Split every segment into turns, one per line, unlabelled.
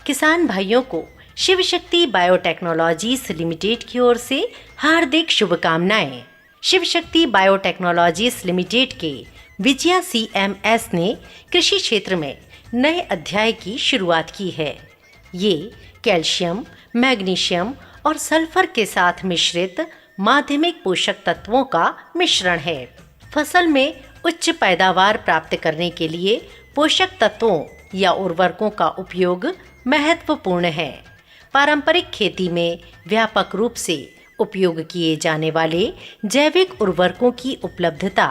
किसान भाइयों को शिव शक्ति बायोटेक्नोलॉजीज लिमिटेड की ओर से हार्दिक शुभकामनाएं। शिव शक्ति बायोटेक्नोलॉजीज लिमिटेड के विजया CMS ने कृषि क्षेत्र में नए अध्याय की शुरुआत की है। ये कैल्शियम, मैग्नीशियम और सल्फर के साथ मिश्रित माध्यमिक पोषक तत्वों का मिश्रण है। फसल में उच्च पैदावार प्राप्त करने के लिए पोषक तत्वों या उर्वरकों का उपयोग महत्वपूर्ण है। पारंपरिक खेती में व्यापक रूप से उपयोग किए जाने वाले जैविक उर्वरकों की उपलब्धता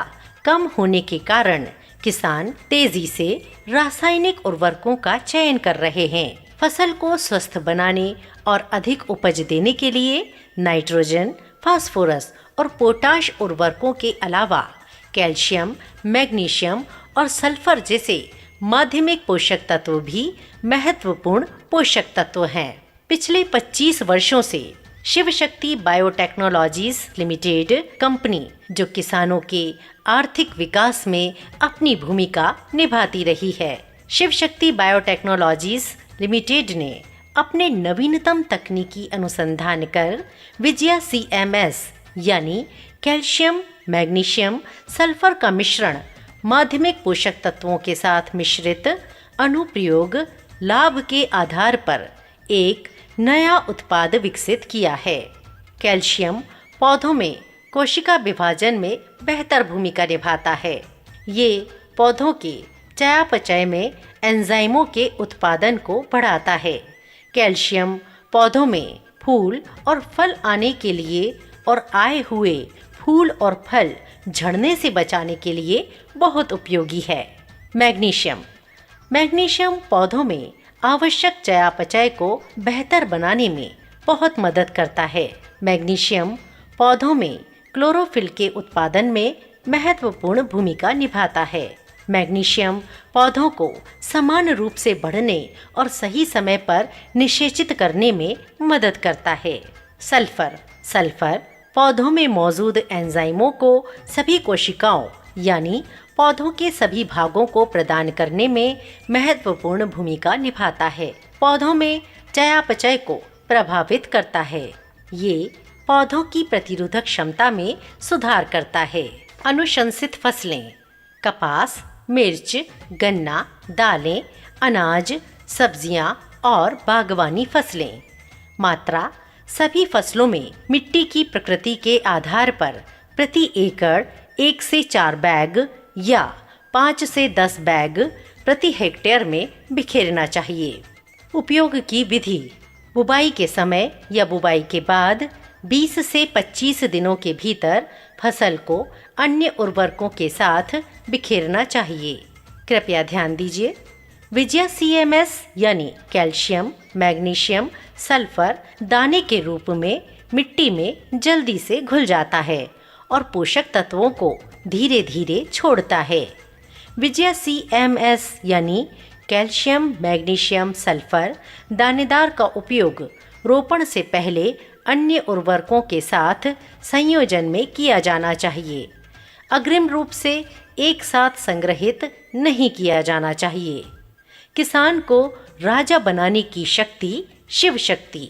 कम होने के कारण किसान तेजी से रासायनिक उर्वरकों का चयन कर रहे हैं। फसल को स्वस्थ बनाने और अधिक उपज देने के लिए नाइट्रोजन, फास्फोरस और पोटाश उर्वरकों के अलावा कैल्शियम, मैग्नीशियम और सल्फर जैसे माध्यमिक पोषक तत्व भी महत्वपूर्ण पोषक तत्व हैं। पिछले 25 वर्षों से Shiv Shakti biotechnologies limited company जो किसानों के आर्थिक विकास में अपनी भूमिका निभाती रही है। शिव शक्ति बायोटेक्नोलॉजीज लिमिटेड ने अपने नवीनतम तकनीकी अनुसंधान कर विजया CMS यानी कैल्शियम, मैग्नीशियम, सल्फर का मिश्रण माध्यमिक पोषक तत्वों के साथ मिश्रित अनुप्रयोग लाभ के आधार पर एक नया उत्पाद विकसित किया है। कैल्शियम पौधों में कोशिका विभाजन में बेहतर भूमिका निभाता है। ये पौधों के चयापचय में एंजाइमों के उत्पादन को बढ़ाता है। कैल्शियम पौधों में फूल और फल आने के लिए और आए हुए फूल और फल झड़ने से बचाने के लिए बहुत उपयोगी है। मैग्नीशियम पौधों में आवश्यक चयापचय को बेहतर बनाने में बहुत मदद करता है। मैग्नीशियम पौधों में क्लोरोफिल के उत्पादन में महत्वपूर्ण भूमिका निभाता है। मैग्नीशियम पौधों को समान रूप से बढ़ने और सही समय पर निषेचित करने में मदद करता है। सल्फर पौधों में मौजूद एंजाइमों को सभी कोशिकाओं यानी पौधों के सभी भागों को प्रदान करने में महत्वपूर्ण भूमिका निभाता है। पौधों में चयापचय को प्रभावित करता है। ये पौधों की प्रतिरोधक क्षमता में सुधार करता है। अनुशंसित फसलें कपास, मिर्च, गन्ना, दालें, अनाज, सब्जियां और बागवानी फसलें। मात्रा सभी फसलों में मिट्टी की प्रकृति के आधार पर प्रति एकड़ 1 से 4 बैग या 5 से 10 बैग प्रति हेक्टेयर में बिखेरना चाहिए। उपयोग की विधि बुवाई के समय या बुवाई के बाद 20 से 25 दिनों के भीतर फसल को अन्य उर्वरकों के साथ बिखेरना चाहिए। कृपया ध्यान दीजिए, विजया CMS यानी कैल्शियम, मैग्नीशियम, सल्फर दाने के रूप में मिट्टी में जल्दी से घुल जाता है और पोषक तत्वों को धीरे धीरे छोड़ता है। विजया CMS यानी कैल्शियम, मैग्नीशियम, सल्फर दानेदार का उपयोग रोपण से पहले अन्य उर्वरकों के साथ संयोजन में किया जाना चाहिए। अग्रिम रूप से एक साथ संग्रहित नहीं किया जाना चाहिए। किसान को राजा बनाने की शक्ति शिव शक्ति।